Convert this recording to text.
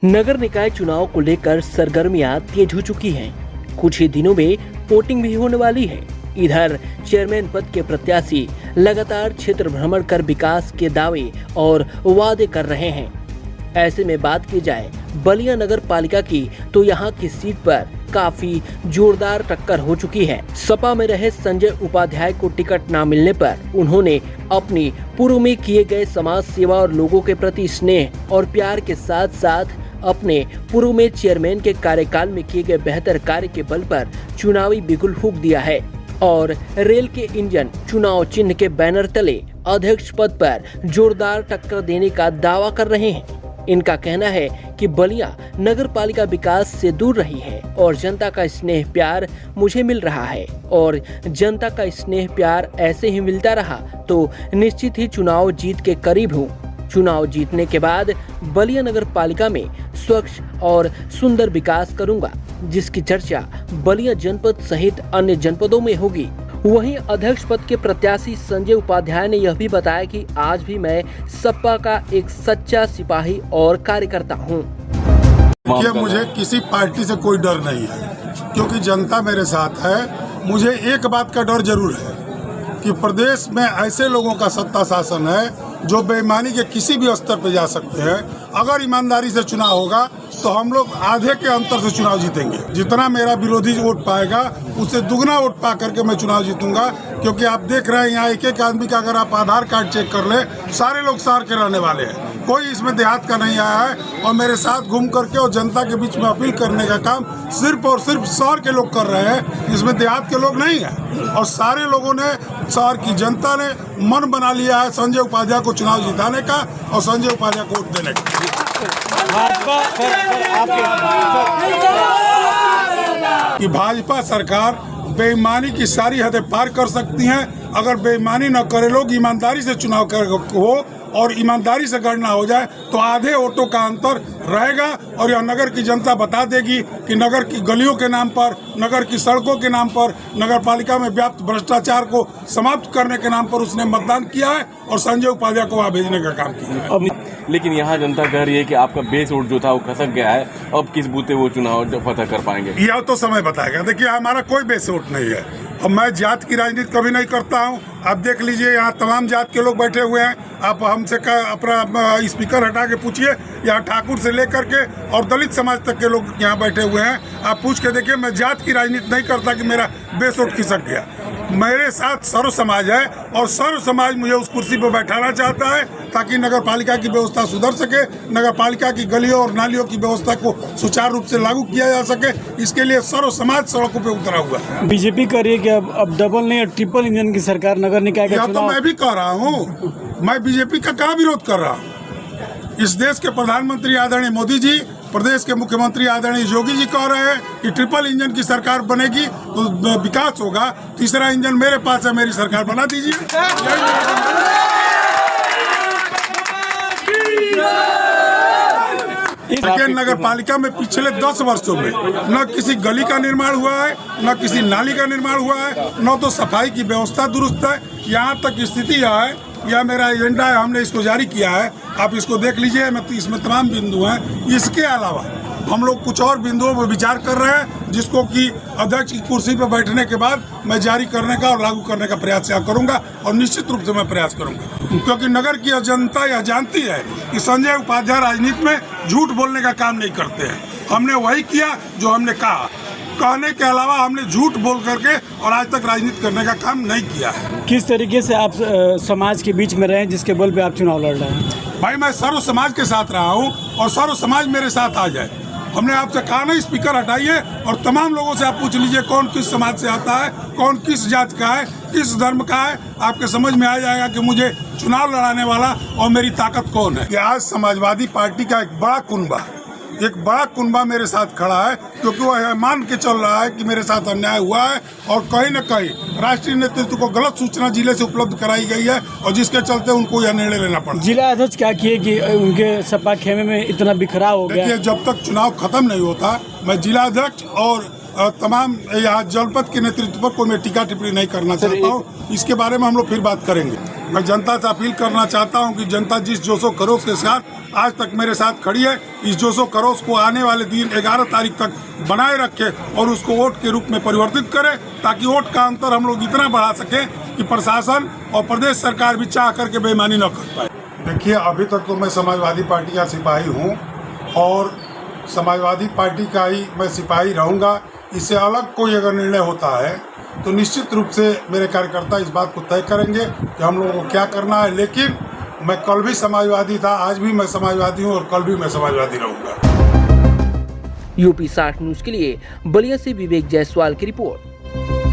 नगर निकाय चुनाव को लेकर सरगर्मियां तेज हो चुकी हैं। कुछ ही दिनों में वोटिंग भी होने वाली है। इधर चेयरमैन पद के प्रत्याशी लगातार क्षेत्र भ्रमण कर विकास के दावे और वादे कर रहे हैं। ऐसे में बात की जाए बलिया नगर पालिका की, तो यहाँ की सीट पर काफी जोरदार टक्कर हो चुकी है। सपा में रहे संजय उपाध्याय को टिकट न मिलने पर उन्होंने अपनी पूर्व में किए गए समाज सेवा और लोगों के प्रति स्नेह और प्यार के साथ साथ अपने पूर्व में चेयरमैन के कार्यकाल में किए गए बेहतर कार्य के बल पर चुनावी बिगुल फूंक दिया है और रेल के इंजन चुनाव चिन्ह के बैनर तले अध्यक्ष पद पर जोरदार टक्कर देने का दावा कर रहे हैं। इनका कहना है कि बलिया नगर पालिका विकास से दूर रही है और जनता का स्नेह प्यार मुझे मिल रहा है और जनता का स्नेह प्यार ऐसे ही मिलता रहा तो निश्चित ही चुनाव जीत के करीब हूँ। चुनाव जीतने के बाद बलिया नगर पालिका में स्वच्छ और सुंदर विकास करूंगा, जिसकी चर्चा बलिया जनपद सहित अन्य जनपदों में होगी। वहीं अध्यक्ष पद के प्रत्याशी संजय उपाध्याय ने यह भी बताया कि आज भी मैं सपा का एक सच्चा सिपाही और कार्यकर्ता हूं। मुझे किसी पार्टी से कोई डर नहीं है, क्योंकि जनता मेरे साथ है। मुझे एक बात का डर जरूर है कि प्रदेश में ऐसे लोगों का सत्ता शासन है जो बेईमानी के किसी भी स्तर पर जा सकते हैं। अगर ईमानदारी से चुनाव होगा तो हम लोग आधे के अंतर से चुनाव जीतेंगे। जितना मेरा विरोधी वोट पाएगा उससे दुगना वोट पा करके मैं चुनाव जीतूंगा, क्योंकि आप देख रहे हैं यहाँ एक एक आदमी का अगर आप आधार कार्ड चेक कर ले, सारे लोग शहर के रहने वाले हैं, कोई इसमें देहात का नहीं आया है। और मेरे साथ घूम करके और जनता के बीच में अपील करने का काम सिर्फ और सिर्फ शहर के लोग कर रहे हैं, इसमें देहात के लोग नहीं हैं। और सारे लोगों ने, शहर की जनता ने मन बना लिया है संजय उपाध्याय को चुनाव जिताने का और संजय उपाध्याय को वोट देने का। कि भाजपा सरकार बेईमानी की सारी हदें पार कर सकती हैं। अगर बेईमानी न करे, लोग ईमानदारी से चुनाव हो और ईमानदारी से गणना हो जाए तो आधे वोटों का अंतर रहेगा। और यह नगर की जनता बता देगी कि नगर की गलियों के नाम पर, नगर की सड़कों के नाम पर, नगर पालिका में व्याप्त भ्रष्टाचार को समाप्त करने के नाम पर उसने मतदान किया है और संजय उपाध्याय को वहाँ भेजने का काम किया है। लेकिन यहाँ जनता कह रही है कि आपका बेस वोट जो था वो खसक गया है, अब किस बूते वो चुनाव फतह कर पाएंगे? यह तो समय बताएगा। देखिए, हमारा कोई बेस वोट नहीं है और मैं जात की राजनीति कभी नहीं करता हूँ। आप देख लीजिए, यहाँ तमाम जात के लोग बैठे हुए हैं। आप हमसे अपना स्पीकर हटा के पूछिए, यहाँ ठाकुर से लेकर के और दलित समाज तक के लोग यहाँ बैठे हुए हैं। आप पूछ के देखिए, मैं जात की राजनीति नहीं करता कि मेरा बेस वोट खिसक गया। मेरे साथ सर्व समाज है और सर्व समाज मुझे उस कुर्सी पर बैठाना चाहता है ताकि नगर पालिका की व्यवस्था सुधर सके, नगर पालिका की गलियों और नालियों की व्यवस्था को सुचारू रूप से लागू किया जा सके। इसके लिए सर्व समाज सड़कों पे उतरा हुआ है। बीजेपी कह रही है कि अब डबल नहीं, ट्रिपल इंजन की सरकार नगर निकाय का तो मैं भी कह रहा हूँ, मैं बीजेपी का क्या विरोध कर रहा हूँ। इस देश के प्रधानमंत्री आदरणीय मोदी जी, प्रदेश के मुख्यमंत्री आदरणीय योगी जी कह रहे हैं कि ट्रिपल इंजन की सरकार बनेगी तो विकास होगा। तीसरा इंजन मेरे पास है, मेरी सरकार बना दीजिए। नगर पालिका में पिछले 10 वर्षों में न किसी गली का निर्माण हुआ है, न किसी नाली का निर्माण हुआ है, न तो सफाई की व्यवस्था दुरुस्त है। यहाँ तक स्थिति यह है, यह मेरा एजेंडा है, हमने इसको जारी किया है, आप इसको देख लीजिए। इसमें तमाम बिंदु हैं। इसके अलावा हम लोग कुछ और बिंदुओं पर विचार कर रहे हैं, जिसको कि अध्यक्ष की कुर्सी पर बैठने के बाद मैं जारी करने का और लागू करने का प्रयास करूंगा। और निश्चित रूप से मैं प्रयास करूंगा, क्योंकि नगर की जनता यह जानती है कि संजय उपाध्याय राजनीति में झूठ बोलने का काम नहीं करते हैं। हमने वही किया जो हमने कहा, कहने के अलावा हमने झूठ बोल करके और आज तक राजनीति करने का काम नहीं किया है। किस तरीके से आप समाज के बीच में रहे जिसके बल पे आप चुनाव लड़ रहे हैं? भाई, मैं सर्व समाज के साथ रहा हूँ और सर्व समाज मेरे साथ आ जाए। हमने आपसे कहा ना, स्पीकर हटाइए और तमाम लोगों से आप पूछ लीजिए कौन किस समाज से आता है, कौन किस जात का है, किस धर्म का है। आपके समझ में आ जाएगा कि मुझे चुनाव लड़ाने वाला और मेरी ताकत कौन है। आज समाजवादी पार्टी का एक बड़ा कुनबा मेरे साथ खड़ा है, क्योंकि वह मान के चल रहा है कि मेरे साथ अन्याय हुआ है और कहीं न कहीं राष्ट्रीय नेतृत्व को गलत सूचना जिले से उपलब्ध कराई गई है और जिसके चलते उनको यह निर्णय लेना पड़ा। जिला अध्यक्ष क्या किए कि उनके सपा खेमे में इतना बिखराव हो गया? देखिए, जब तक चुनाव खत्म नहीं होता, मैं जिला अध्यक्ष और तमाम यहाँ जनपद के नेतृत्व पर कोई मैं टीका टिप्पणी नहीं करना चाहता हूँ। इसके बारे में हम लोग फिर बात करेंगे। मैं जनता से अपील करना चाहता हूँ कि जनता जिस जोशो खरोश के साथ आज तक मेरे साथ खड़ी है, इस जोशो खरोश को आने वाले दिन 11 तारीख तक बनाए रखे और उसको वोट के रूप में परिवर्तित करे, ताकि वोट का अंतर हम लोग इतना बढ़ा सकें कि प्रशासन और प्रदेश सरकार भी चाह करके बेईमानी न कर पाए। देखिए, अभी तक तो मैं समाजवादी पार्टी का सिपाही हूँ और समाजवादी पार्टी का ही मैं सिपाही रहूँगा। इससे अलग कोई अगर निर्णय होता है तो निश्चित रूप से मेरे कार्यकर्ता इस बात को तय करेंगे कि हम लोगों को क्या करना है। लेकिन मैं कल भी समाजवादी था, आज भी मैं समाजवादी हूँ और कल भी मैं समाजवादी रहूँगा। यूपी 60 न्यूज के लिए बलिया से विवेक जायसवाल की रिपोर्ट।